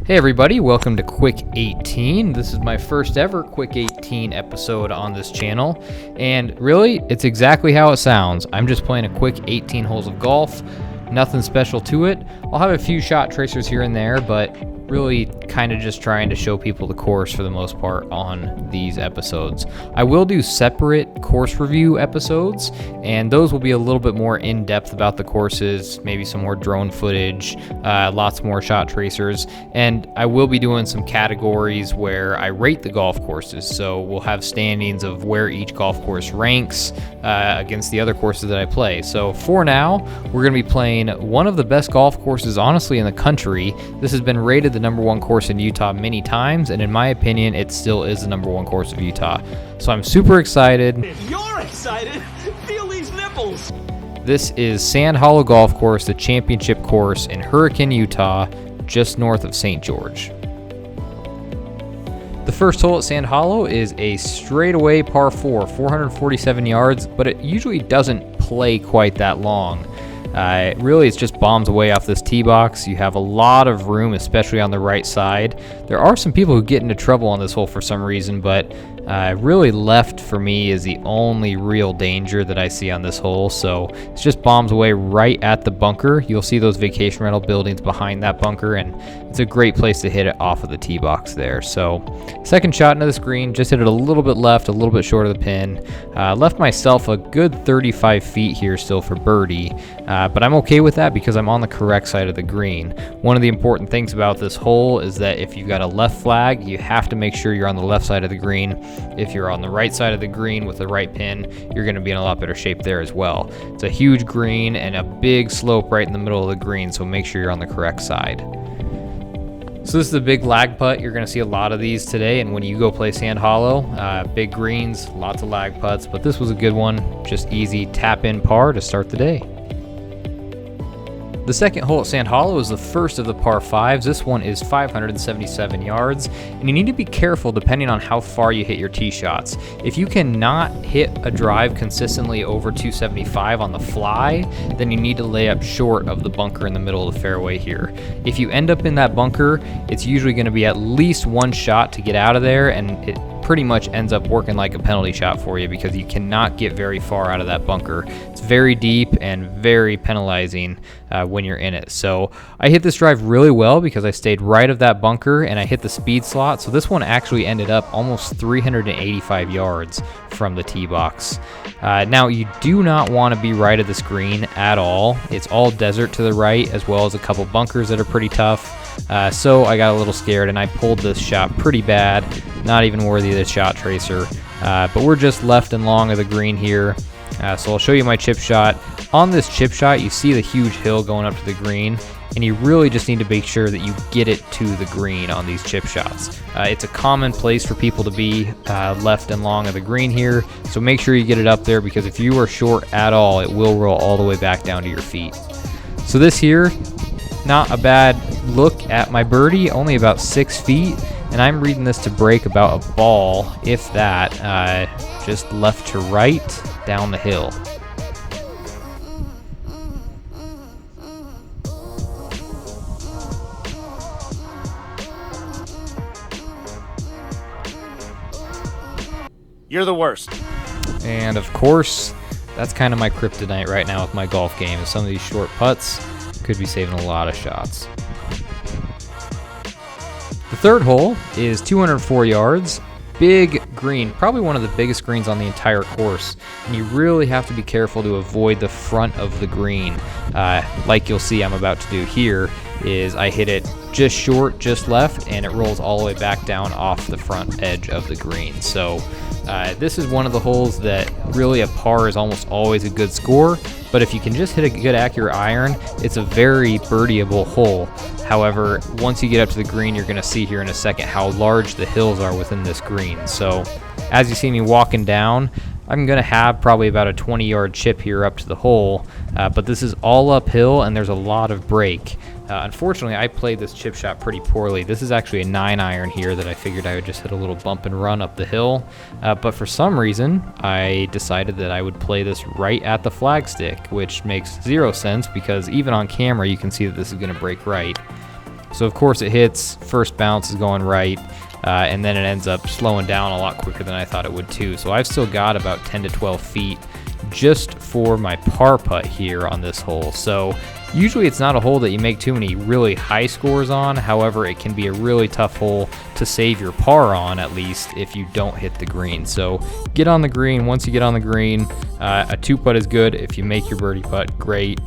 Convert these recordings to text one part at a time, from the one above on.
Hey everybody, welcome to Quick 18. This is my first ever Quick 18 episode on this channel, and really, it's exactly how it sounds. I'm just playing a quick 18 holes of golf, nothing special to it. I'll have a few shot tracers here and there, but really kind of just trying to show people the course for the most part on these episodes. I will do separate course review episodes, and those will be a little bit more in-depth about the courses, maybe some more drone footage, lots more shot tracers, and I will be doing some categories where I rate the golf courses. So we'll have standings of where each golf course ranks against the other courses that I play. So for now, we're going to be playing one of the best golf courses honestly in the country. This has been rated the number one course in Utah many times, and in my opinion, it still is the number one course of Utah. So I'm super excited. If you're excited, feel these nipples. This is Sand Hollow Golf Course, the championship course in Hurricane, Utah, just north of St. George. The first hole at Sand Hollow is a straightaway par 4, 447 yards, but it usually doesn't play quite that long. Really, it's just bombs away off this tee box. You have a lot of room, especially on the right side. There are some people who get into trouble on this hole for some reason, but really left for me is the only real danger that I see on this hole. So it's just bombs away right at the bunker. You'll see those vacation rental buildings behind that bunker, and it's a great place to hit it off of the tee box there. So second shot into the green, just hit it a little bit left, a little bit short of the pin. Left myself a good 35 feet here still for birdie, but I'm okay with that because I'm on the correct side of the green. One of the important things about this hole is that if you've got a left flag, you have to make sure you're on the left side of the green. If you're on the right side of the green with the right pin, you're going to be in a lot better shape there as well. It's a huge green and a big slope right in the middle of the green, so make sure you're on the correct side. So this is a big lag putt. You're going to see a lot of these today, and when you go play Sand Hollow, big greens, lots of lag putts, but this was a good one. Just easy tap-in par to start the day. The second hole at Sand Hollow is the first of the par 5s. This one is 577 yards, and you need to be careful depending on how far you hit your tee shots. If you cannot hit a drive consistently over 275 on the fly, then you need to lay up short of the bunker in the middle of the fairway here. If you end up in that bunker, it's usually going to be at least one shot to get out of there, and it pretty much ends up working like a penalty shot for you because you cannot get very far out of that bunker. It's very deep and very penalizing when you're in it. So I hit this drive really well because I stayed right of that bunker and I hit the speed slot. So this one actually ended up almost 385 yards from the tee box. Now you do not want to be right of this green at all. It's all desert to the right, as well as a couple bunkers that are pretty tough. So I got a little scared and I pulled this shot pretty bad, not even worthy of the shot tracer. But we're just left and long of the green here. So I'll show you my chip shot. On this chip shot, you see the huge hill going up to the green, and you really just need to make sure that you get it to the green on these chip shots. It's a common place for people to be left and long of the green here, so make sure you get it up there, because if you are short at all, it will roll all the way back down to your feet. So this here, not a bad look at my birdie, only about 6 feet, and I'm reading this to break about a ball, if that, just left to right down the hill. You're the worst. And of course, that's kind of my kryptonite right now with my golf game, is some of these short putts could be saving a lot of shots. The third hole is 204 yards, big green, probably one of the biggest greens on the entire course, and you really have to be careful to avoid the front of the green. Like you'll see I'm about to do here, is I hit it just short, just left, and it rolls all the way back down off the front edge of the green. So this is one of the holes that really a par is almost always a good score, but if you can just hit a good accurate iron, it's a very birdieable hole. However, once you get up to the green, you're going to see here in a second how large the hills are within this green. So as you see me walking down, I'm going to have probably about a 20-yard chip here up to the hole, but this is all uphill and there's a lot of break. Unfortunately, I played this chip shot pretty poorly. This is actually a 9-iron here that I figured I would just hit a little bump and run up the hill, but for some reason, I decided that I would play this right at the flagstick, which makes zero sense because even on camera, you can see that this is going to break right. So of course it hits, first bounce is going right, and then it ends up slowing down a lot quicker than I thought it would too. So I've still got about 10 to 12 feet just for my par putt here on this hole. So usually it's not a hole that you make too many really high scores on. However, it can be a really tough hole to save your par on, at least if you don't hit the green. So get on the green. Once you get on the green, a 2-putt is good. If you make your birdie putt, great.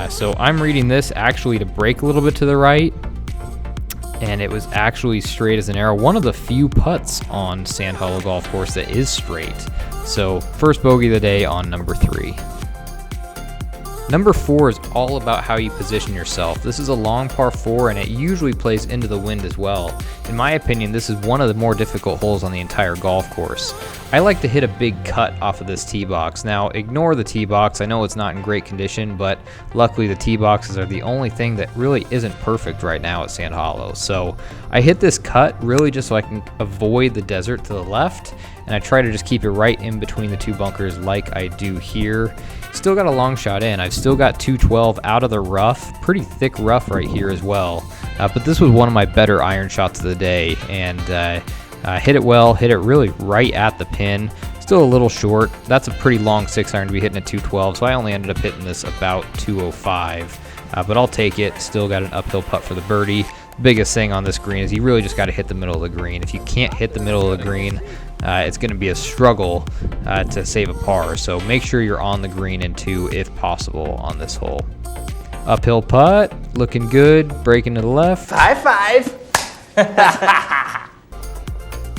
So I'm reading this actually to break a little bit to the right, and it was actually straight as an arrow. One of the few putts on Sand Hollow Golf Course that is straight. So first bogey of the day on number 3. Number 4 is all about how you position yourself. This is a long par 4, and it usually plays into the wind as well. In my opinion, this is one of the more difficult holes on the entire golf course. I like to hit a big cut off of this tee box. Now, ignore the tee box. I know it's not in great condition, but luckily the tee boxes are the only thing that really isn't perfect right now at Sand Hollow. So I hit this cut really just so I can avoid the desert to the left, and I try to just keep it right in between the 2 bunkers like I do here. Still got a long shot in. I've still got 212 out of the rough, pretty thick rough right here as well. But this was one of my better iron shots of the day, and hit it well, hit it really right at the pin. Still a little short. That's a pretty long 6-iron to be hitting at 212, so I only ended up hitting this about 205. But I'll take it. Still got an uphill putt for the birdie. The biggest thing on this green is you really just got to hit the middle of the green. If you can't hit the middle of the green, it's going to be a struggle to save a par. So make sure you're on the green in 2 if possible on this hole. Uphill putt, looking good, breaking to the left. High five.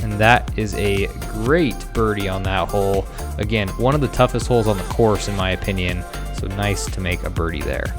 And that is a great birdie on that hole. Again, one of the toughest holes on the course in my opinion. So nice to make a birdie there.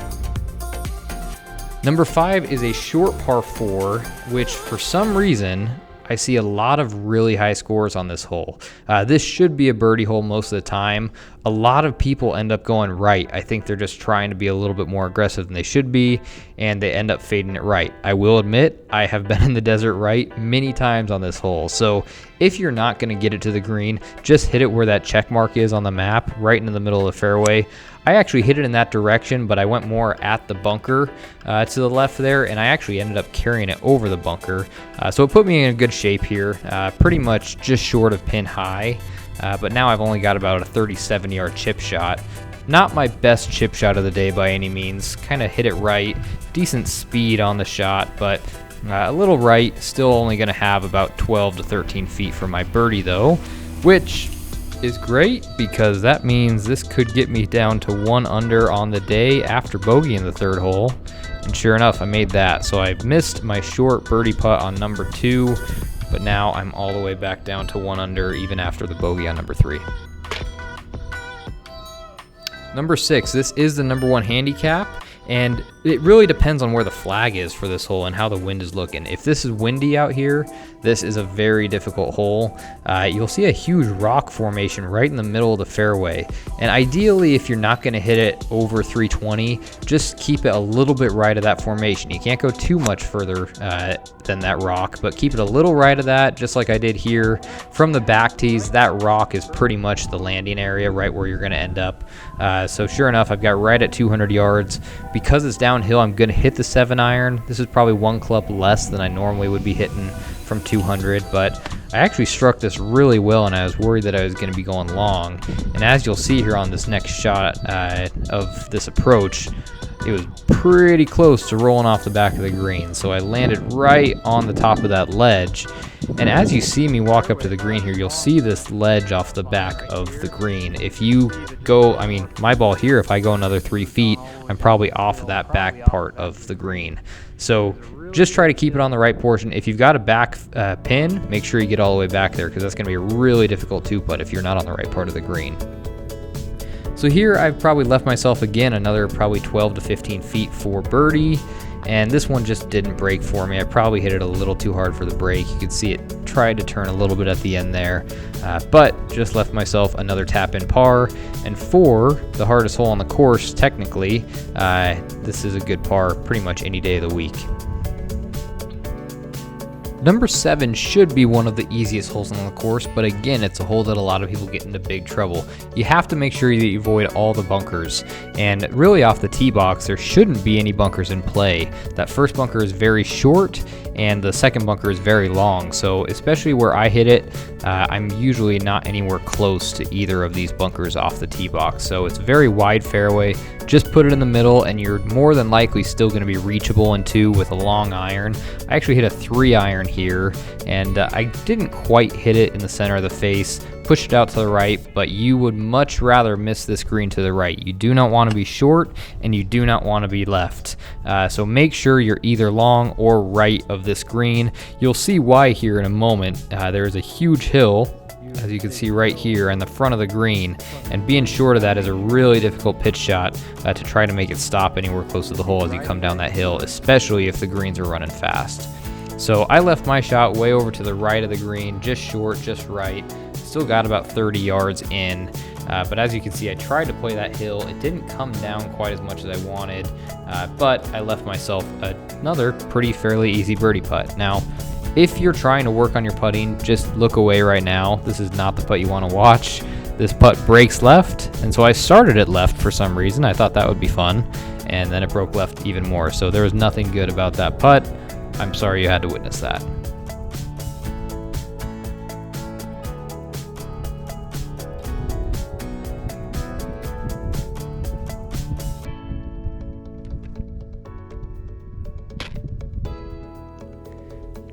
Number 5 is a short par 4, which for some reason I see a lot of really high scores on this hole. This should be a birdie hole most of the time. A lot of people end up going right. I think they're just trying to be a little bit more aggressive than they should be, and they end up fading it right. I will admit, I have been in the desert right many times on this hole. So if you're not going to get it to the green, just hit it where that check mark is on the map, right into the middle of the fairway. I actually hit it in that direction, but I went more at the bunker to the left there, and I actually ended up carrying it over the bunker. So it put me in a good shape here, pretty much just short of pin high. But now I've only got about a 37-yard chip shot. Not my best chip shot of the day by any means. Kind of hit it right. Decent speed on the shot, but a little right. Still only going to have about 12 to 13 feet for my birdie though, which is great because that means this could get me down to 1 under on the day after bogey in the 3rd hole. And sure enough, I made that. So I missed my short birdie putt on number 2, but now I'm all the way back down to 1 under even after the bogey on number 3. Number 6, this is the number 1 handicap, and it really depends on where the flag is for this hole and how the wind is looking. If this is windy out here, this is a very difficult hole. You'll see a huge rock formation right in the middle of the fairway. And ideally, if you're not going to hit it over 320, just keep it a little bit right of that formation. You can't go too much further than that rock, but keep it a little right of that, just like I did here. From the back tees, that rock is pretty much the landing area, right where you're going to end up. So sure enough, I've got right at 200 yards. Because it's downhill, I'm going to hit the 7-iron. This is probably 1 club less than I normally would be hitting from 200, but I actually struck this really well, and I was worried that I was going to be going long. And as you'll see here on this next shot of this approach, it was pretty close to rolling off the back of the green. So I landed right on the top of that ledge. And as you see me walk up to the green here, you'll see this ledge off the back of the green. If you go, I mean, my ball here, if I go another 3 feet, I'm probably off of that back part of the green. So just try to keep it on the right portion. If you've got a back pin, make sure you get all the way back there, because that's going to be a really difficult 2-putt if you're not on the right part of the green. So here I've probably left myself again another probably 12 to 15 feet for birdie, and this one just didn't break for me. I probably hit it a little too hard for the break. You could see it tried to turn a little bit at the end there, but just left myself another tap-in par. And for the hardest hole on the course, technically, this is a good par pretty much any day of the week. Number 7 should be one of the easiest holes on the course, but again, it's a hole that a lot of people get into big trouble. You have to make sure that you avoid all the bunkers, and really off the tee box, there shouldn't be any bunkers in play. That first bunker is very short, and the second bunker is very long, so especially where I hit it, I'm usually not anywhere close to either of these bunkers off the tee box. So it's a very wide fairway. Just put it in the middle, and you're more than likely still going to be reachable in 2 with a long iron. I actually hit a 3-iron here, and I didn't quite hit it in the center of the face. Pushed it out to the right, but you would much rather miss this green to the right. You do not want to be short, and you do not want to be left. So make sure you're either long or right of this green. You'll see why here in a moment. There is a huge hill, as you can see right here in the front of the green, and being short of that is a really difficult pitch shot to try to make it stop anywhere close to the hole as you come down that hill, especially if the greens are running fast. So I left my shot way over to the right of the green, just short, just right. Still got about 30 yards in, but as you can see, I tried to play that hill. It didn't come down quite as much as I wanted, but I left myself another fairly easy birdie putt. Now, if you're trying to work on your putting, just look away right now. This is not the putt you want to watch. This putt breaks left, and so I started it left for some reason. I thought that would be fun, and then it broke left even more. So there was nothing good about that putt. I'm sorry you had to witness that.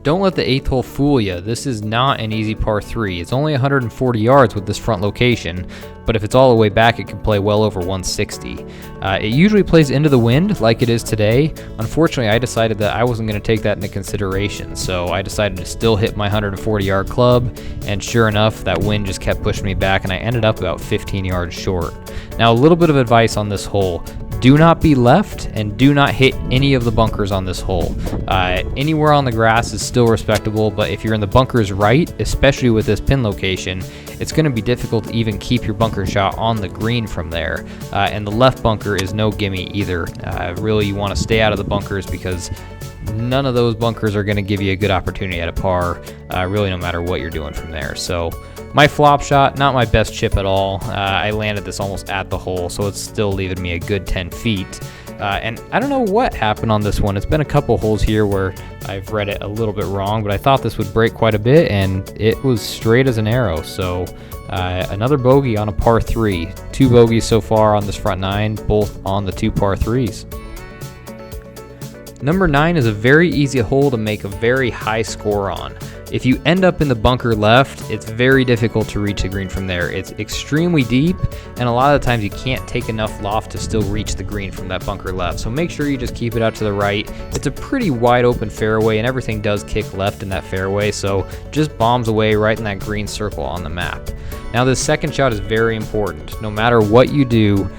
Don't let the 8th hole fool you. This is not an easy par 3. It's only 140 yards with this front location, but if it's all the way back, it can play well over 160. It usually plays into the wind like it is today. Unfortunately, I decided that I wasn't going to take that into consideration, so I decided to still hit my 140-yard club, and sure enough, that wind just kept pushing me back, and I ended up about 15 yards short. Now, a little bit of advice on this hole. Do not be left, and do not hit any of the bunkers on this hole. Anywhere on the grass is still respectable, but if you're in the bunkers right, especially with this pin location, it's going to be difficult to even keep your bunker shot on the green from there. And the left bunker is no gimme either. Really, you want to stay out of the bunkers because none of those bunkers are going to give you a good opportunity at a par, really no matter what you're doing from there. So my flop shot, not my best chip at all. I landed this almost at the hole, so it's still leaving me a good 10 feet. And I don't know what happened on this one. It's been a couple holes here where I've read it a little bit wrong, but I thought this would break quite a bit, and it was straight as an arrow. So another bogey on a par 3. 2 bogeys so far on this front 9, both on the 2 par 3s. Number 9 is a very easy hole to make a very high score on. If you end up in the bunker left, it's very difficult to reach the green from there. It's extremely deep, and a lot of the times you can't take enough loft to still reach the green from that bunker left. So make sure you just keep it out to the right. It's a pretty wide open fairway, and everything does kick left in that fairway, so just bombs away right in that green circle on the map. Now, this second shot is very important. No matter what you do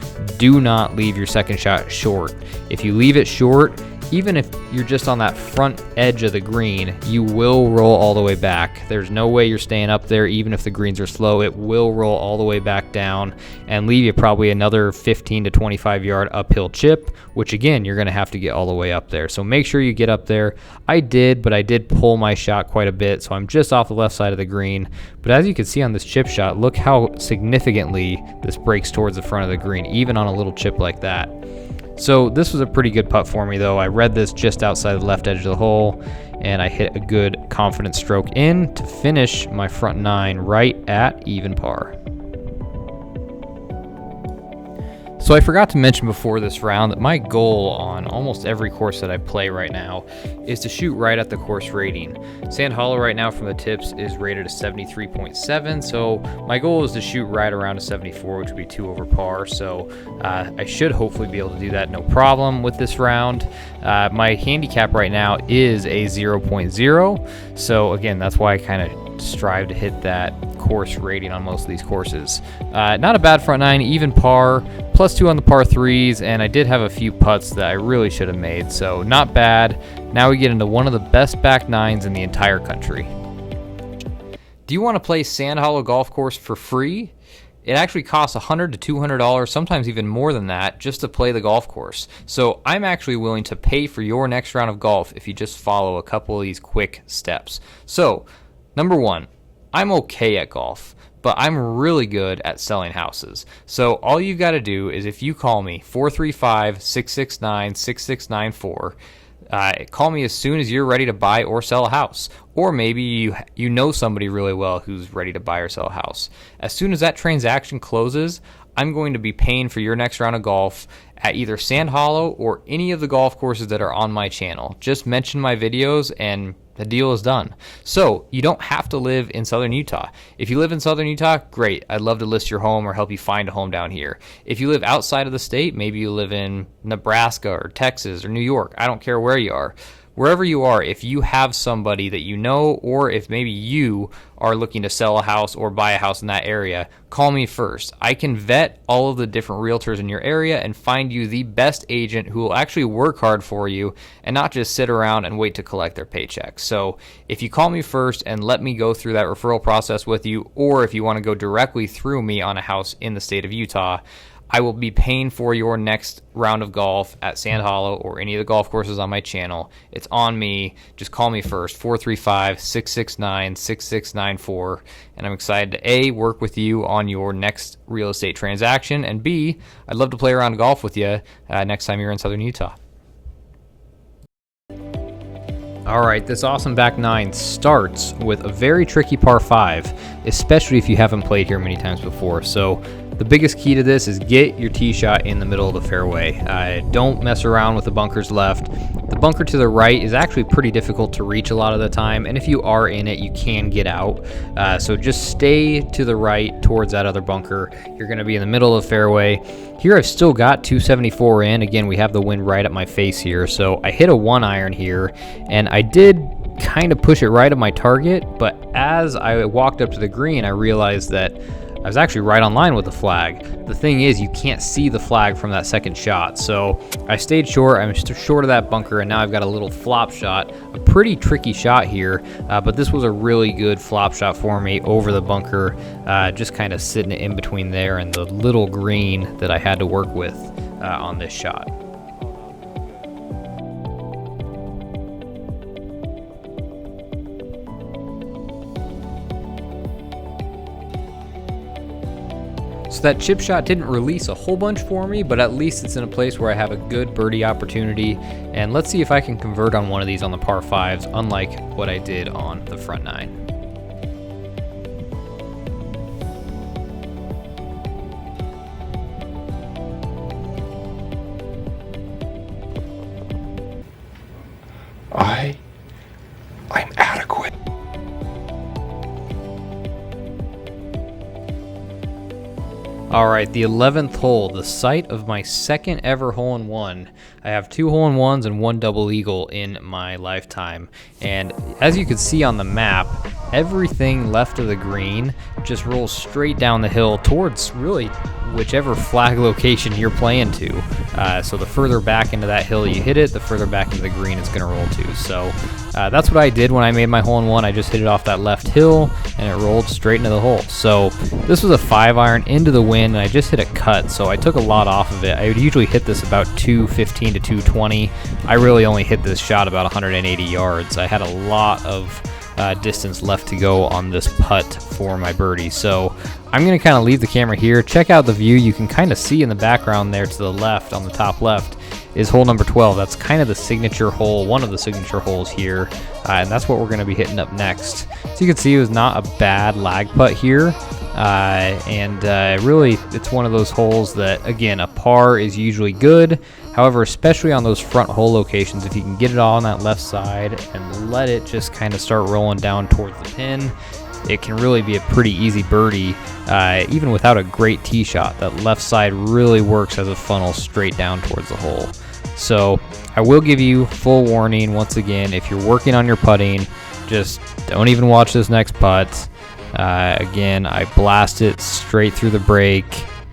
not leave your second shot short. If you leave it short, even if you're just on that front edge of the green, you will roll all the way back. There's no way you're staying up there, even if the greens are slow. It will roll all the way back down and leave you probably another 15 to 25 yard uphill chip, which again, you're going to have to get all the way up there. So make sure you get up there. I did, but I did pull my shot quite a bit, so I'm just off the left side of the green. But as you can see on this chip shot, look how significantly this breaks towards the front of the green, even on a little chip like that. So this was a pretty good putt for me, though. I read this just outside the left edge of the hole, and I hit a good confident stroke in to finish my front 9 right at even par. So I forgot to mention before this round that my goal on almost every course that I play right now is to shoot right at the course rating. Sand Hollow right now from the tips is rated a 73.7, so my goal is to shoot right around a 74, which would be 2 over par. So I should hopefully be able to do that no problem with this round. My handicap right now is a 0.0, so again, that's why I kind of strive to hit that course rating on most of these courses. Not a bad front 9, even par, +2 on the par 3s, and I did have a few putts that I really should have made, so not bad. Now we get into one of the best back 9s in the entire country. Do you want to play Sand Hollow Golf Course for free? it actually costs $100 to $200, sometimes even more than that, just to play the golf course. So I'm actually willing to pay for your next round of golf if you just follow a couple of these quick steps. So, number one, I'm okay at golf, but I'm really good at selling houses. So all you got to do is, if you call me 435-669-6694, call me as soon as you're ready to buy or sell a house. Or maybe you know somebody really well who's ready to buy or sell a house. As soon as that transaction closes, I'm going to be paying for your next round of golf at either Sand Hollow or any of the golf courses that are on my channel. Just mention my videos and the deal is done. So you don't have to live in Southern Utah. If you live in Southern Utah, great. I'd love to list your home or help you find a home down here. If you live outside of the state, maybe you live in Nebraska or Texas or New York, I don't care where you are. Wherever you are, if you have somebody that you know, or if maybe you are looking to sell a house or buy a house in that area, call me first. I can vet all of the different realtors in your area and find you the best agent who will actually work hard for you and not just sit around and wait to collect their paychecks. So if you call me first and let me go through that referral process with you, or if you want to go directly through me on a house in the state of Utah, I will be paying for your next round of golf at Sand Hollow or any of the golf courses on my channel. It's on me. Just call me first, 435-669-6694. And I'm excited to A, work with you on your next real estate transaction, and B, I'd love to play around golf with you next time you're in Southern Utah. All right, this awesome back nine starts with a very tricky par 5, especially if you haven't played here many times before. So the biggest key to this is get your tee shot in the middle of the fairway. Don't mess around with the bunkers left. The bunker to the right is actually pretty difficult to reach a lot of the time, and if you are in it, you can get out. So just stay to the right towards that other bunker. You're going to be in the middle of the fairway. Here I've still got 274 in. Again, we have the wind right at my face here, so I hit a 1-iron here, and I did kind of push it right at my target, but as I walked up to the green, I realized that I was actually right on line with the flag. The thing is, you can't see the flag from that second shot, so I stayed short. I'm short of that bunker, and now I've got a little flop shot. A pretty tricky shot here, but this was a really good flop shot for me over the bunker, just kind of sitting in between there and the little green that I had to work with on this shot. So that chip shot didn't release a whole bunch for me, but at least it's in a place where I have a good birdie opportunity. And let's see if I can convert on one of these on the par 5s, unlike what I did on the front 9. I'm adequate. All right, the 11th hole, the site of my second ever hole-in-one. I have 2 hole-in-ones and 1 double eagle in my lifetime. And as you can see on the map, everything left of the green just rolls straight down the hill towards really whichever flag location you're playing to. So the further back into that hill you hit it, the further back into the green it's gonna roll to. So that's what I did when I made my hole-in-one. I just hit it off that left hill and it rolled straight into the hole. So this was a 5-iron into the wind, and I just hit a cut, so I took a lot off of it. I would usually hit this about 215 to 220. I really only hit this shot about 180 yards. I had a lot of distance left to go on this putt for my birdie. So I'm going to kind of leave the camera here. Check out the view. You can kind of see in the background there to the left, on the top left, is hole number 12. That's kind of the signature hole, one of the signature holes here, and that's what we're going to be hitting up next. So you can see it was not a bad lag putt here, and really it's one of those holes that, again, a par is usually good. However, especially on those front hole locations, if you can get it all on that left side and let it just kind of start rolling down towards the pin, it can really be a pretty easy birdie, even without a great tee shot. That left side really works as a funnel straight down towards the hole. So I will give you full warning once again, if you're working on your putting, just don't even watch this next putt. Again, I blast it straight through the break,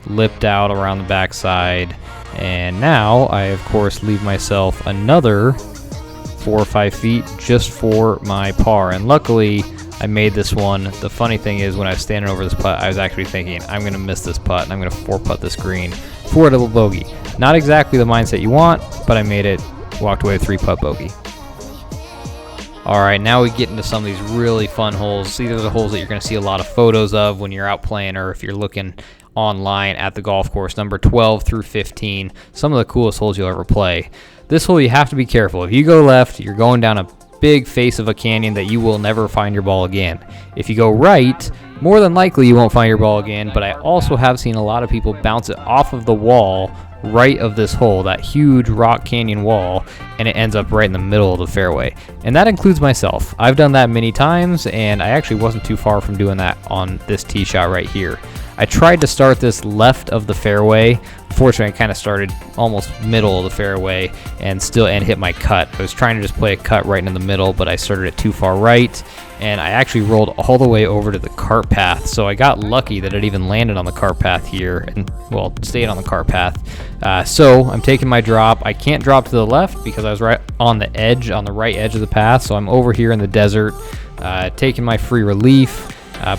lipped out around the backside, and now I of course leave myself another 4 or 5 feet just for my par. And luckily I made this one. The funny thing is, when I was standing over this putt, I was actually thinking, I'm going to miss this putt, and I'm going to 4-putt this green for a double bogey. Not exactly the mindset you want, but I made it, walked away with 3-putt bogey. All right, now we get into some of these really fun holes. These are the holes that you're going to see a lot of photos of when you're out playing, or if you're looking online at the golf course. Number 12 through 15, some of the coolest holes you'll ever play. This hole, you have to be careful. If you go left, you're going down a big face of a canyon that you will never find your ball again. If you go right, more than likely you won't find your ball again, but I also have seen a lot of people bounce it off of the wall right of this hole, that huge rock canyon wall, and it ends up right in the middle of the fairway. And that includes myself. I've done that many times, and I actually wasn't too far from doing that on this tee shot right here. I tried to start this left of the fairway. Unfortunately, I kind of started almost middle of the fairway and hit my cut. I was trying to just play a cut right in the middle, but I started it too far right, and I actually rolled all the way over to the cart path. So I got lucky that it even landed on the cart path here, and well, stayed on the cart path. So I'm taking my drop. I can't drop to the left because I was right on the edge, on the right edge of the path. So I'm over here in the desert, taking my free relief.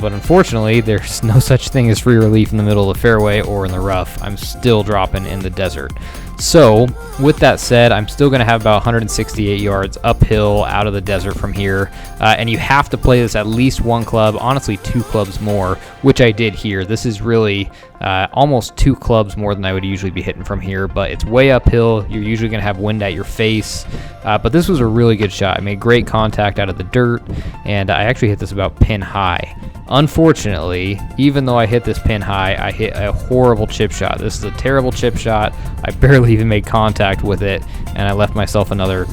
But unfortunately, there's no such thing as free relief in the middle of the fairway or in the rough. I'm still dropping in the desert. So with that said, I'm still going to have about 168 yards uphill out of the desert from here. And you have to play this at least one club, honestly 2 clubs more, which I did here. This is really almost 2 clubs more than I would usually be hitting from here, but it's way uphill. You're usually going to have wind at your face. But this was a really good shot. I made great contact out of the dirt, and I actually hit this about pin high. Unfortunately, even though I hit this pin high, I hit a horrible chip shot. This is a terrible chip shot. I barely even made contact with it, and I left myself another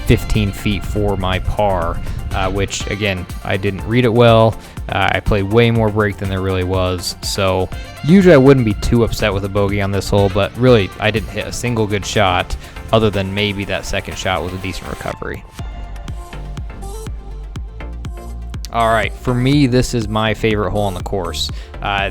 15 feet for my par, which, again, I didn't read it well. I played way more break than there really was, so usually I wouldn't be too upset with a bogey on this hole, but really I didn't hit a single good shot other than maybe that second shot with a decent recovery. All right, for me, this is my favorite hole on the course.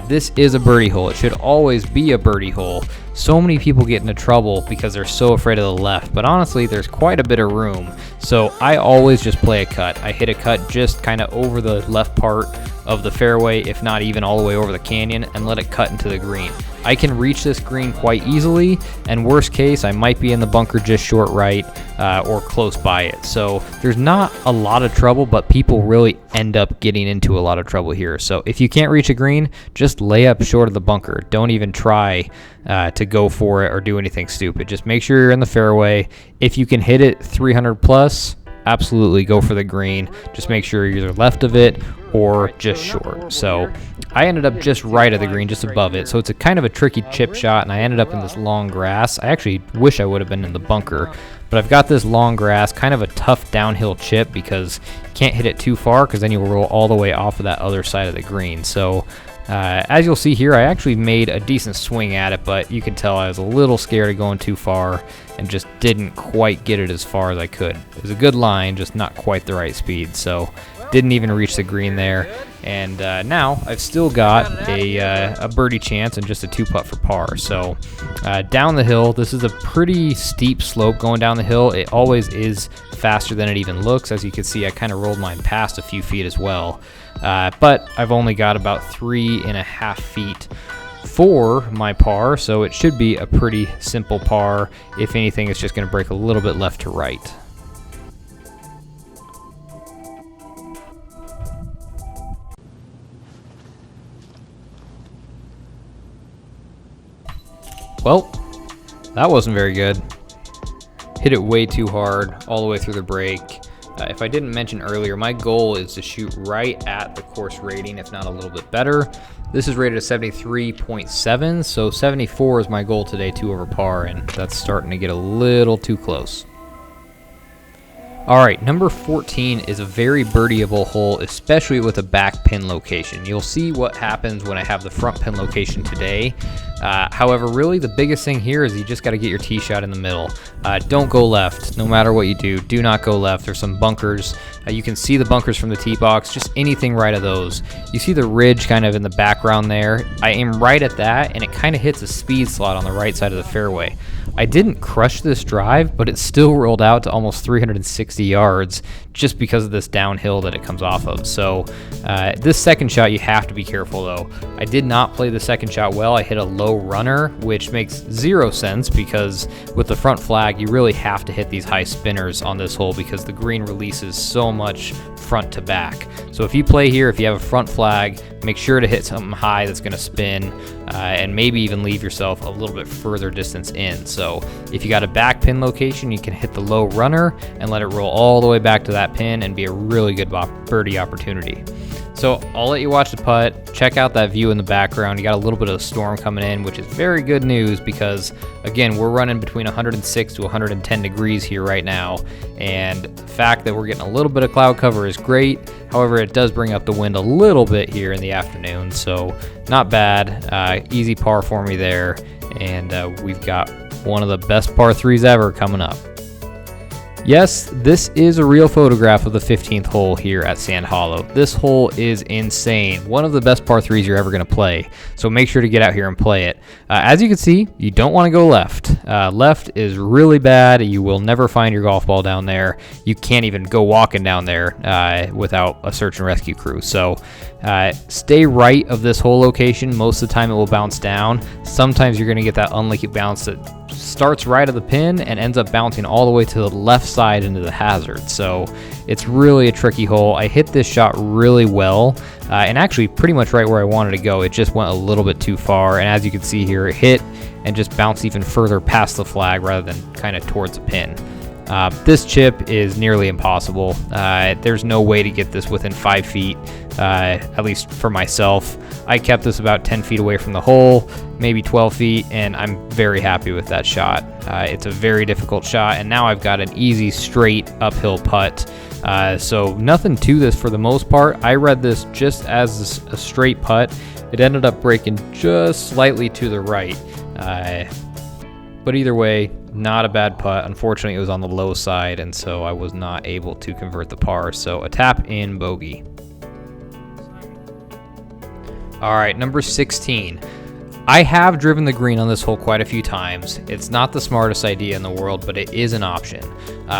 This is a birdie hole. It should always be a birdie hole. So many people get into trouble because they're so afraid of the left, but honestly, there's quite a bit of room. So I always just play a cut. I hit a cut just kind of over the left part of the fairway, if not even all the way over the canyon, and let it cut into the green. I can reach this green quite easily, and worst case, I might be in the bunker just short right or close by it. So there's not a lot of trouble, but people really end up getting into a lot of trouble here. So if you can't reach a green, just lay up short of the bunker. Don't even try to go for it or do anything stupid. Just make sure you're in the fairway. If you can hit it 300 plus, absolutely go for the green. Just make sure you're either left of it or just short. So I ended up just right of the green, just above it. So it's a kind of a tricky chip shot, and I ended up in this long grass. I actually wish I would have been in the bunker, but I've got this long grass, kind of a tough downhill chip because you can't hit it too far because then you'll roll all the way off of that other side of the green. So as you'll see here, I actually made a decent swing at it, but you can tell I was a little scared of going too far and just didn't quite get it as far as I could. It was a good line, just not quite the right speed, so didn't even reach the green there. And now I've still got a birdie chance and just a 2-putt for par. So down the hill, this is a pretty steep slope going down the hill. It always is faster than it even looks. As you can see, I kind of rolled mine past a few feet as well. But I've only got about 3.5 feet for my par, so it should be a pretty simple par. If anything, it's just going to break a little bit left to right. Well, that wasn't very good. Hit it way too hard all the way through the break. If I didn't mention earlier, my goal is to shoot right at the course rating, if not a little bit better. This is rated at 73.7, so 74 is my goal today, 2 over par, and that's starting to get a little too close. All right, number 14 is a very birdieable hole, especially with a back pin location. You'll see what happens when I have the front pin location today. However, really the biggest thing here is you just got to get your tee shot in the middle. Don't go left. No matter what you do not go left. There's some bunkers. You can see the bunkers from the tee box, just anything right of those. You see the ridge kind of in the background there. I aim right at that, and it kind of hits a speed slot on the right side of the fairway. I didn't crush this drive, but it still rolled out to almost 360 yards just because of this downhill that it comes off of. So this second shot, you have to be careful though. I did not play the second shot well. I hit a low runner, which makes zero sense because with the front flag, you really have to hit these high spinners on this hole because the green releases so much front to back. So if you play here, if you have a front flag, make sure to hit something high that's going to spin and maybe even leave yourself a little bit further distance in. So if you got a back pin location, you can hit the low runner and let it roll all the way back to that pin and be a really good birdie opportunity. So I'll let you watch the putt, check out that view in the background. You got a little bit of a storm coming in, which is very good news because, again, we're running between 106 to 110 degrees here right now. And the fact that we're getting a little bit of cloud cover is great. However, it does bring up the wind a little bit here in the afternoon. So not bad. Easy par for me there. And we've got one of the best par threes ever coming up. Yes, this is a real photograph of the 15th hole here at Sand Hollow. This hole is insane. One of the best par threes you're ever going to play. So make sure to get out here and play it. As you can see, you don't want to go left. Left is really bad. You will never find your golf ball down there. You can't even go walking down there without a search and rescue crew. So stay right of this hole location. Most of the time it will bounce down. Sometimes you're going to get that unlucky bounce that starts right of the pin and ends up bouncing all the way to the left side into the hazard. So it's really a tricky hole. I hit this shot really well and actually pretty much right where I wanted to go. It just went a little bit too far, and as you can see here, it hit and just bounced even further past the flag rather than kind of towards the pin. This chip is nearly impossible. There's no way to get this within 5 feet, at least for myself. I kept this about 10 feet away from the hole, maybe 12 feet, and I'm very happy with that shot. It's a very difficult shot, and now I've got an easy straight uphill putt. So nothing to this for the most part. I read this just as a straight putt. It ended up breaking just slightly to the right. But either way, not a bad putt. Unfortunately, it was on the low side, and so I was not able to convert the par. So a tap in bogey. All right, number 16. I have driven the green on this hole quite a few times. It's not the smartest idea in the world, but it is an option.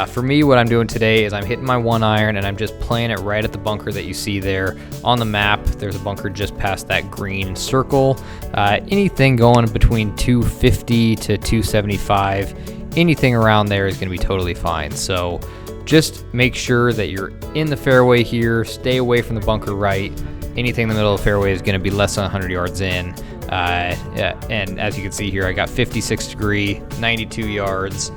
For me, what I'm doing today is I'm hitting my 1-iron and I'm just playing it right at the bunker that you see there on the map. There's a bunker just past that green circle. Anything going between 250 to 275, anything around there is going to be totally fine. So just make sure that you're in the fairway here. Stay away from the bunker right. Anything in the middle of the fairway is going to be less than 100 yards in. And as you can see here, I got 56 degree, 92 yards,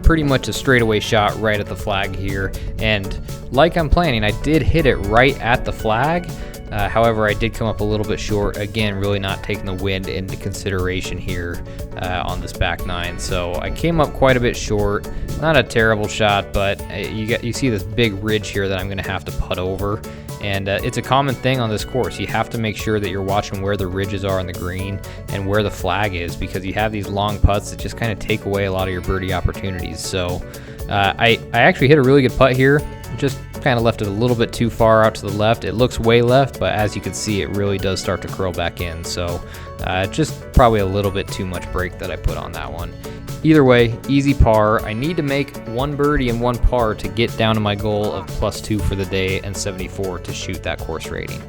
pretty much a straightaway shot right at the flag here. And like I'm planning, I did hit it right at the flag. However, I did come up a little bit short. Again, really not taking the wind into consideration here on this back nine. So I came up quite a bit short. Not a terrible shot, but you see this big ridge here that I'm going to have to putt over. And it's a common thing on this course. You have to make sure that you're watching where the ridges are on the green and where the flag is, because you have these long putts that just kind of take away a lot of your birdie opportunities. So I actually hit a really good putt here. Just kind of left it a little bit too far out to the left. It looks way left, but as you can see, it really does start to curl back in. So just probably a little bit too much break that I put on that one. Either way, easy par. I need to make one birdie and one par to get down to my goal of +2 for the day and 74 to shoot that course rating.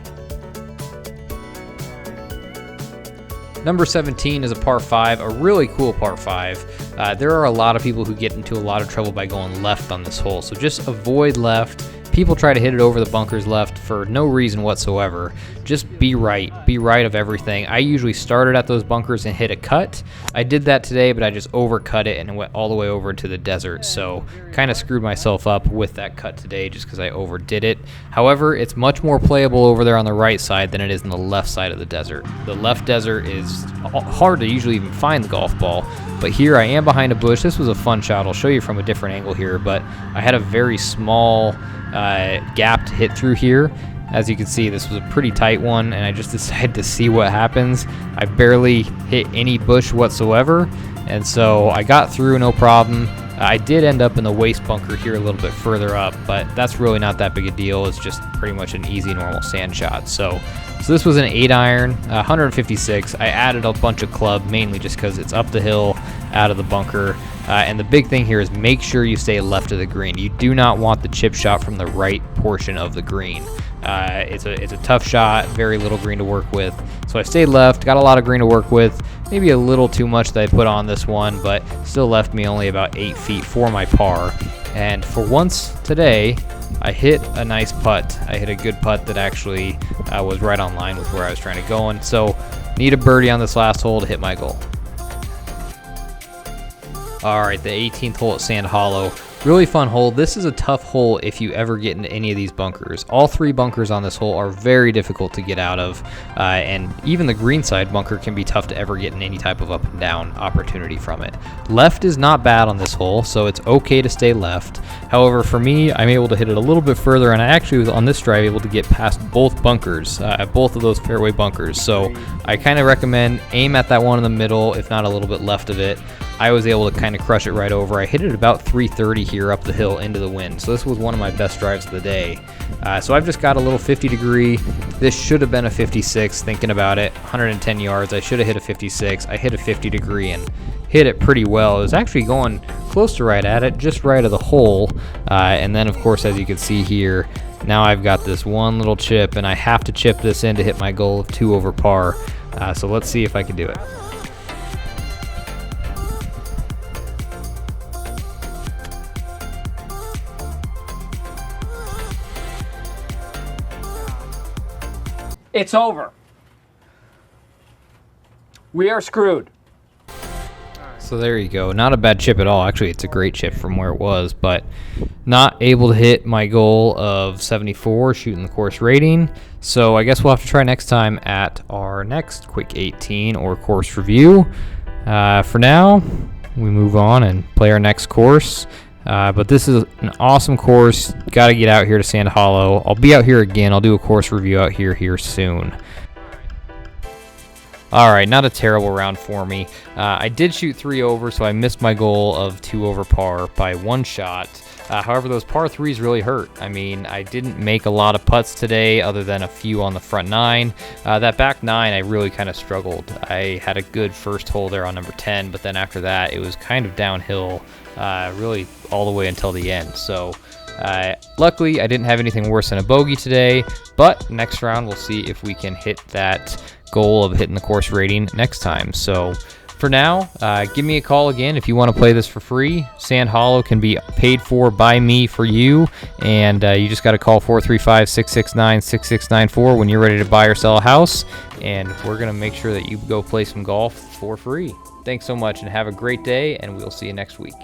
Number 17 is a par 5, a really cool par 5. There are a lot of people who get into a lot of trouble by going left on this hole, so just avoid left. People try to hit it over the bunkers left for no reason whatsoever. Just be right of everything. I usually started at those bunkers and hit a cut. I did that today, but I just overcut it and it went all the way over into the desert. So kind of screwed myself up with that cut today just because I overdid it. However, it's much more playable over there on the right side than it is on the left side of the desert. The left desert is hard to usually even find the golf ball, but here I am behind a bush. This was a fun shot. I'll show you from a different angle here, but I had a very small gap to hit through here, As you can see, this was a pretty tight one, and I just decided to see what happens. I barely hit any bush whatsoever, and so I got through no problem. I did end up in the waste bunker here a little bit further up, but that's really not that big a deal. It's just pretty much an easy normal sand shot. So this was an 8-iron, 156. I added a bunch of club, mainly just because it's up the hill out of the bunker. And the big thing here is make sure you stay left of the green. You do not want the chip shot from the right portion of the green. It's a tough shot, very little green to work with. So I stayed left, got a lot of green to work with. Maybe a little too much that I put on this one, but still left me only about 8 feet for my par. And for once today, I hit a nice putt. I hit a good putt that actually was right on line with where I was trying to go. And so need a birdie on this last hole to hit my goal. All right, the 18th hole at Sand Hollow. Really fun hole. This is a tough hole if you ever get into any of these bunkers. All 3 bunkers on this hole are very difficult to get out of, and even the greenside bunker can be tough to ever get in any type of up and down opportunity from it. Left is not bad on this hole, so it's okay to stay left. However, for me, I'm able to hit it a little bit further, and I actually was on this drive able to get past both bunkers, both of those fairway bunkers. So I kind of recommend aim at that one in the middle, if not a little bit left of it. I was able to kind of crush it right over. I hit it about 330 here up the hill into the wind. So this was one of my best drives of the day. So I've just got a little 50 degree. This should have been a 56, thinking about it. 110 yards. I should have hit a 56. I hit a 50 degree and hit it pretty well. It was actually going close to right at it, just right of the hole. And then, of course, as you can see here, now I've got this one little chip, and I have to chip this in to hit my goal of 2 over par. So let's see if I can do it. It's over. We are screwed. So there you go. Not a bad chip at all. Actually, it's a great chip from where it was, but not able to hit my goal of 74 shooting the course rating. So I guess we'll have to try next time at our next quick 18 or course review. For now, we move on and play our next course. But this is an awesome course. Got to get out here to Sand Hollow. I'll be out here again. I'll do a course review out here soon. All right, not a terrible round for me. I did shoot 3 over, so I missed my goal of 2 over par by 1 shot. However, those par 3s really hurt. I mean, I didn't make a lot of putts today other than a few on the front 9. That back 9, I really kind of struggled. I had a good first hole there on number 10, but then after that, it was kind of downhill really all the way until the end. So luckily, I didn't have anything worse than a bogey today, but next round, we'll see if we can hit that goal of hitting the course rating next time. So for now, give me a call again if you want to play this for free. Sand Hollow can be paid for by me for you, and you just got to call 435-669-6694 when you're ready to buy or sell a house, and we're going to make sure that you go play some golf for free. Thanks so much, and have a great day, and we'll see you next week.